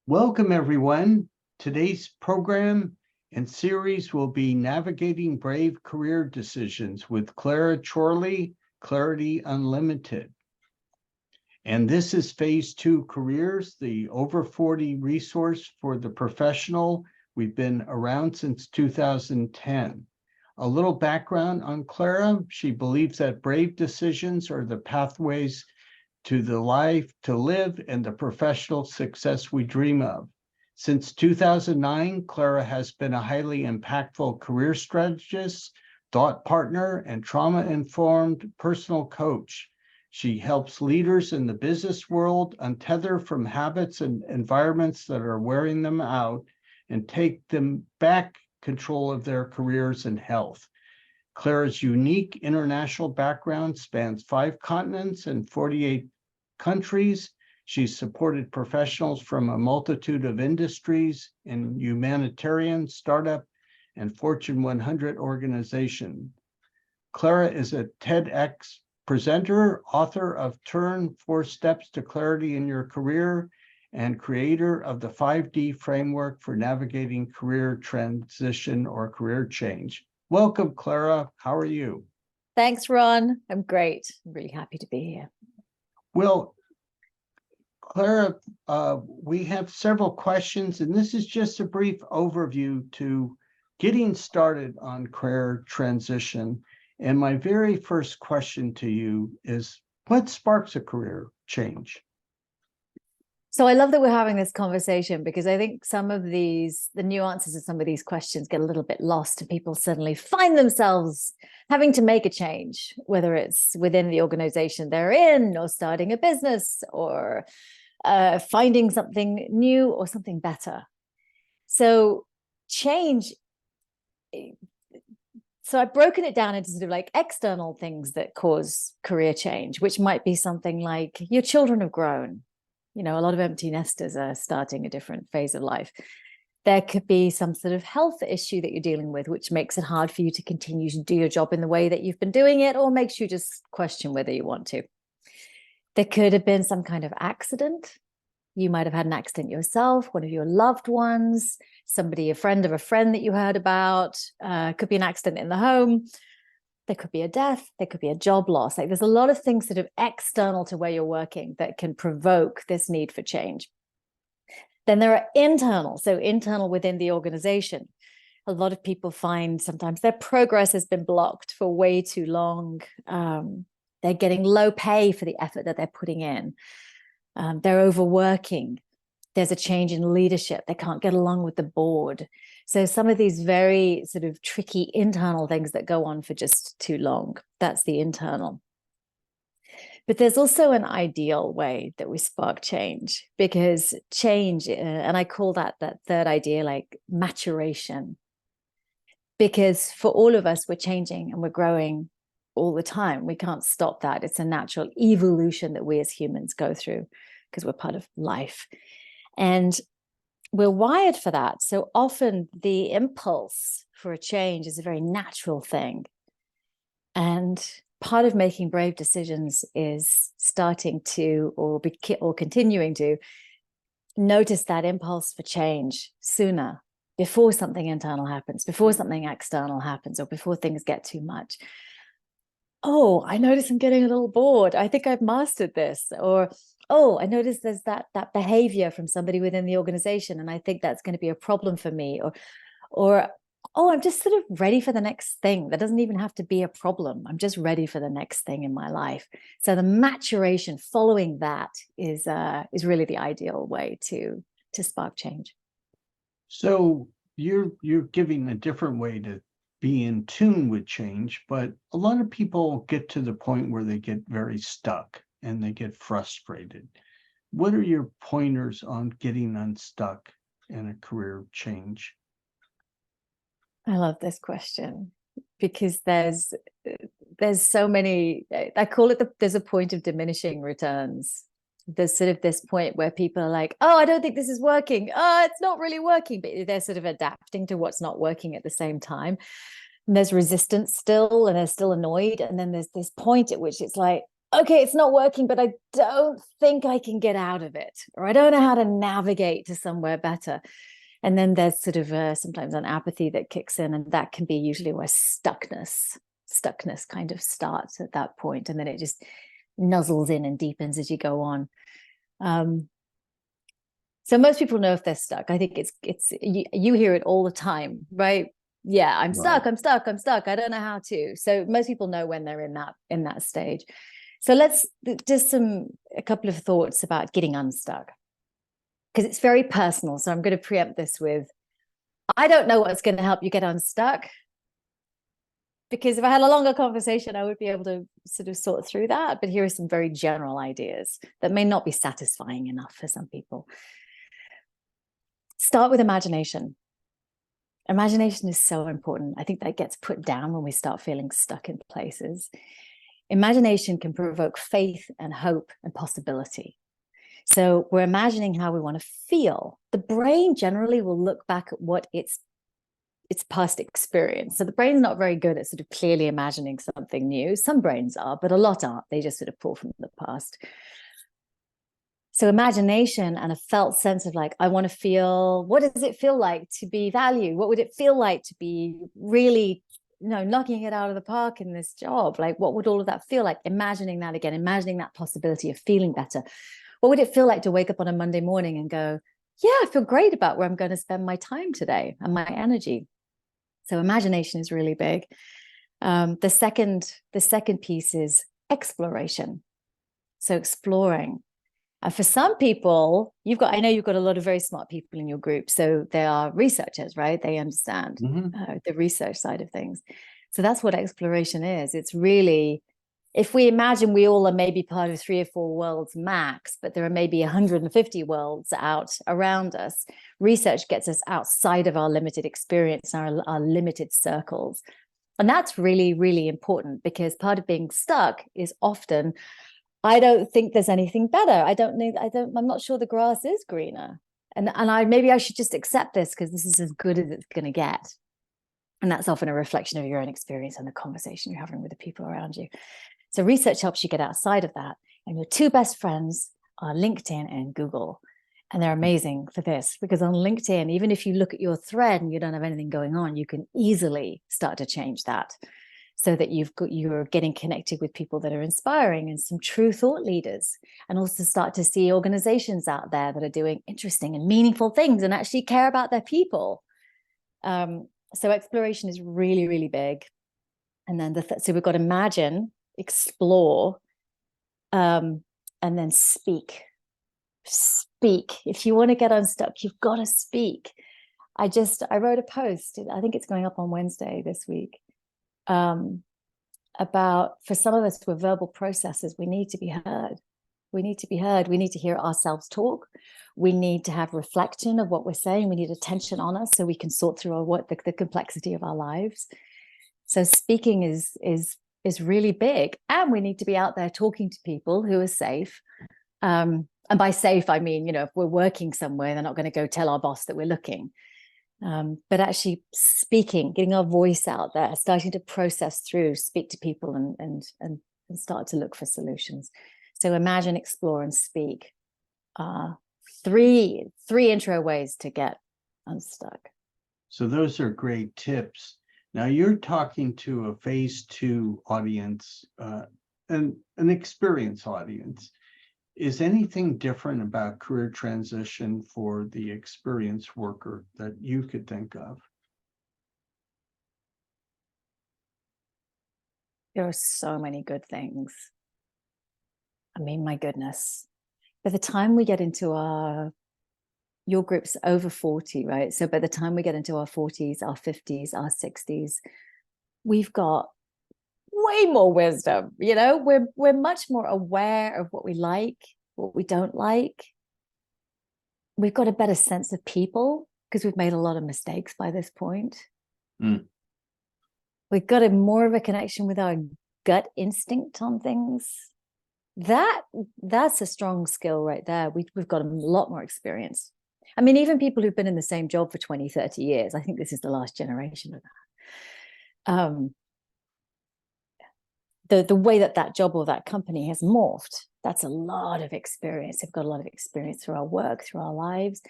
Welcome, everyone. Today's program and series will be Navigating Brave Career Decisions with Clara Chorley, Clarity Unlimited. And this is Phase 2 Careers, the over 40 resource for the professional. We've been around since 2010. A little background on Clara. She believes that brave decisions are the pathways to the life to live and the professional success we dream of. Since 2009, Clara has been a highly impactful career strategist, thought partner, and trauma-informed personal coach. She helps leaders in the business world untether from habits and environments that are wearing them out and take them back control of their careers and health. Clara's unique international background spans 5 continents and 48 countries. She's supported professionals from a multitude of industries in humanitarian, startup, and Fortune 100 organizations. Clara is a TEDx presenter, author of Turn 4 Steps to Clarity in Your Career, and creator of the 5D framework for navigating career transition or career change. Welcome, Clara. How are you? Thanks, Ron. I'm great. I'm really happy to be here. Well, Clara, we have several questions, and this is just a brief overview to getting started on career transition. And my very first question to you is, what sparks a career change? So I love that we're having this conversation because I think the nuances of some of these questions get a little bit lost and people suddenly find themselves having to make a change, whether it's within the organization they're in or starting a business or finding something new or something better. So change, so I've broken it down into sort of like external things that cause career change, which might be something like your children have grown. You know, a lot of empty nesters are starting a different phase of life. There could be some sort of health issue that you're dealing with, which makes it hard for you to continue to do your job in the way that you've been doing it, or makes you just question whether you want to. There could have been some kind of accident. You might have had an accident yourself, one of your loved ones, somebody, a friend of a friend that you heard about. Could be an accident in the home. There could be a death, there could be a job loss. Like there's a lot of things sort of external to where you're working that can provoke this need for change. Then there are internal, so internal within the organization. A lot of people find sometimes their progress has been blocked for way too long. They're getting low pay for the effort that they're putting in. They're overworking. There's a change in leadership. They can't get along with the board. So some of these very sort of tricky internal things that go on for just too long, that's the internal. But there's also an ideal way that we spark change, because change, and I call that third idea like maturation. Because for all of us, we're changing and we're growing all the time. We can't stop that. It's a natural evolution that we as humans go through because we're part of life. And we're wired for that. So often the impulse for a change is a very natural thing. And part of making brave decisions is starting to, or continuing to notice that impulse for change sooner, before something internal happens, before something external happens, or before things get too much. Oh, I notice I'm getting a little bored. I think I've mastered this. Or, oh, I noticed there's that behavior from somebody within the organization, and I think that's going to be a problem for me. Or, oh, I'm just sort of ready for the next thing. That doesn't even have to be a problem. I'm just ready for the next thing in my life. So the maturation following that is really the ideal way to spark change. So you're giving a different way to be in tune with change, but a lot of people get to the point where they get very stuck and they get frustrated. What are your pointers on getting unstuck in a career change? I love this question because there's so many, I call it there's a point of diminishing returns. There's sort of this point where people are like, oh, I don't think this is working. Oh, it's not really working, but they're sort of adapting to what's not working at the same time. And there's resistance still, and they're still annoyed. And then there's this point at which it's like, okay, it's not working, but I don't think I can get out of it, or I don't know how to navigate to somewhere better. And then there's sort of sometimes an apathy that kicks in, and that can be usually where stuckness kind of starts at that point, and then it just nuzzles in and deepens as you go on. So most people know if they're stuck. I think it's you hear it all the time, right? Yeah, I'm stuck, I'm stuck, I'm stuck. I don't know how to. So most people know when they're in that stage. So let's just a couple of thoughts about getting unstuck, because it's very personal. So I'm going to preempt this with, I don't know what's going to help you get unstuck, because if I had a longer conversation, I would be able to sort of sort through that. But here are some very general ideas that may not be satisfying enough for some people. Start with imagination. Imagination is so important. I think that gets put down when we start feeling stuck in places. Imagination can provoke faith and hope and possibility. So we're imagining how we want to feel. The brain generally will look back at what its past experience. So the brain's not very good at sort of clearly imagining something new. Some brains are, but a lot aren't. They just sort of pull from the past. So imagination and a felt sense of like, I want to feel, what does it feel like to be valued? What would it feel like to be really, knocking it out of the park in this job? Like, what would all of that feel like? Imagining that again, imagining that possibility of feeling better. What would it feel like to wake up on a Monday morning and go, yeah, I feel great about where I'm going to spend my time today and my energy. So imagination is really big. The second piece is exploration. So exploring. And for some people, I know you've got a lot of very smart people in your group. So they are researchers, right? They understand the research side of things. So that's what exploration is. It's really, if we imagine we all are maybe part of 3 or 4 worlds max, but there are maybe 150 worlds out around us, research gets us outside of our limited experience, our limited circles. And that's really, really important, because part of being stuck is often, I don't think there's anything better. I'm not sure the grass is greener. And maybe I should just accept this because this is as good as it's going to get. And that's often a reflection of your own experience and the conversation you're having with the people around you. So research helps you get outside of that. And your 2 best friends are LinkedIn and Google. And they're amazing for this, because on LinkedIn, even if you look at your thread and you don't have anything going on, you can easily start to change that, so that you're getting connected with people that are inspiring and some true thought leaders, and also start to see organizations out there that are doing interesting and meaningful things and actually care about their people. So exploration is really, really big. And then so we've got imagine, explore, and then speak. If you want to get unstuck, you've got to speak. I wrote a post, I think it's going up on Wednesday this week, about, for some of us, we're verbal processors. We need to be heard. We need to be heard. We need to hear ourselves talk. We need to have reflection of what we're saying. We need attention on us so we can sort through the complexity of our lives. So speaking is really big. And we need to be out there talking to people who are safe. And by safe, I mean, if we're working somewhere, they're not going to go tell our boss that we're looking. But actually speaking, getting our voice out there, starting to process through, speak to people and start to look for solutions. So imagine, explore, and speak. 3 intro ways to get unstuck. So those are great tips. Now you're talking to a phase 2 audience, and an experienced audience. Is anything different about career transition for the experienced worker that you could think of? There are so many good things. I mean, my goodness. By the time we get into your group's over 40, right? So by the time we get into our 40s, our 50s, our 60s, we've got way more wisdom. We're much more aware of what we like, what we don't like. We've got a better sense of people because we've made a lot of mistakes by this point. We've got more of a connection with our gut instinct on things. That's a strong skill right there. We've got a lot more experience. I mean, even people who've been in the same job for 20, 30 years, I think this is the last generation of that. the way that job or that company has morphed, that's a lot of experience. They've got a lot of experience through our work, through our lives,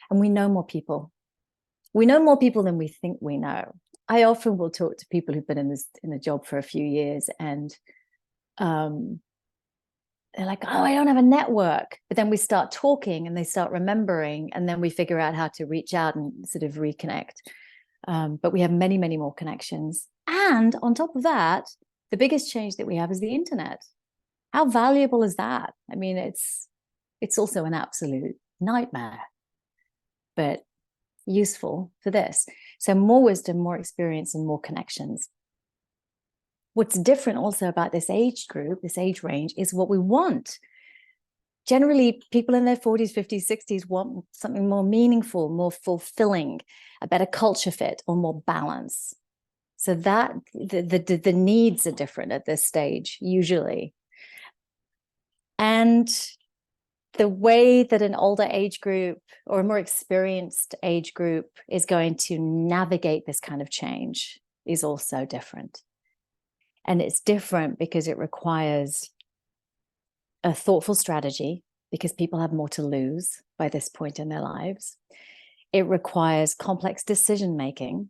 and we know more people. We know more people than we think we know. I often will talk to people who've been in a job for a few years, and they're like, oh, I don't have a network. But then we start talking and they start remembering, and then we figure out how to reach out and sort of reconnect. But we have many, many more connections. And on top of that, the biggest change that we have is the internet. How valuable is that? I mean, it's also an absolute nightmare, but useful for this. So more wisdom, more experience, and more connections. What's different also about this age group, this age range, is what we want. Generally, people in their 40s, 50s, 60s want something more meaningful, more fulfilling, a better culture fit, or more balance. So that the needs are different at this stage, usually. And the way that an older age group or a more experienced age group is going to navigate this kind of change is also different. And it's different because it requires a thoughtful strategy, because people have more to lose by this point in their lives. It requires complex decision making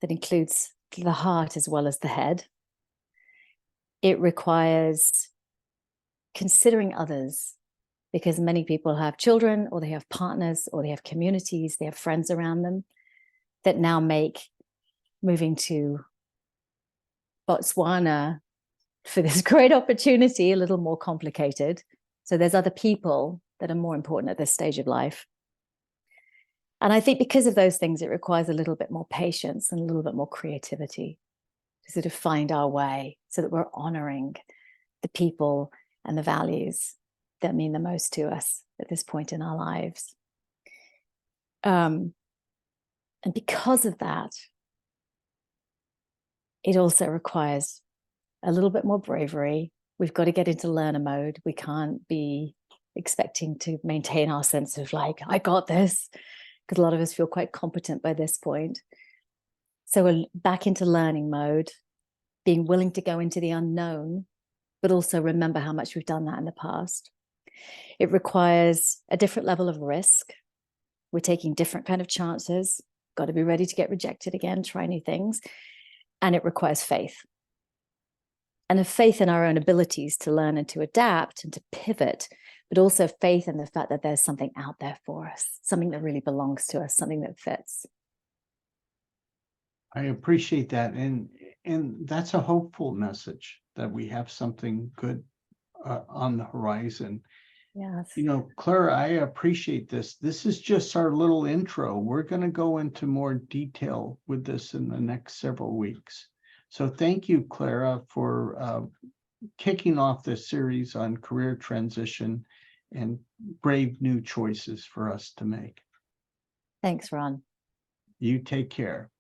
that includes the heart as well as the head. It requires considering others, because many people have children, or they have partners, or they have communities, they have friends around them, that now make moving to Botswana for this great opportunity a little more complicated. So there's other people that are more important at this stage of life. And I think because of those things, it requires a little bit more patience and a little bit more creativity to sort of find our way, so that we're honoring the people and the values that mean the most to us at this point in our lives. And because of that, it also requires a little bit more bravery. We've got to get into learner mode. We can't be expecting to maintain our sense of like, I got this, because a lot of us feel quite competent by this point. So we're back into learning mode, being willing to go into the unknown, but also remember how much we've done that in the past. It requires a different level of risk. We're taking different kind of chances. Got to be ready to get rejected again, try new things. And it requires faith. And a faith in our own abilities to learn and to adapt and to pivot, but also faith in the fact that there's something out there for us, something that really belongs to us, something that fits. I appreciate that. And that's a hopeful message, that we have something good on the horizon. Yes. You know, Clara, I appreciate this. This is just our little intro. We're going to go into more detail with this in the next several weeks. So thank you, Clara, for kicking off this series on career transition and brave new choices for us to make. Thanks, Ron. You take care.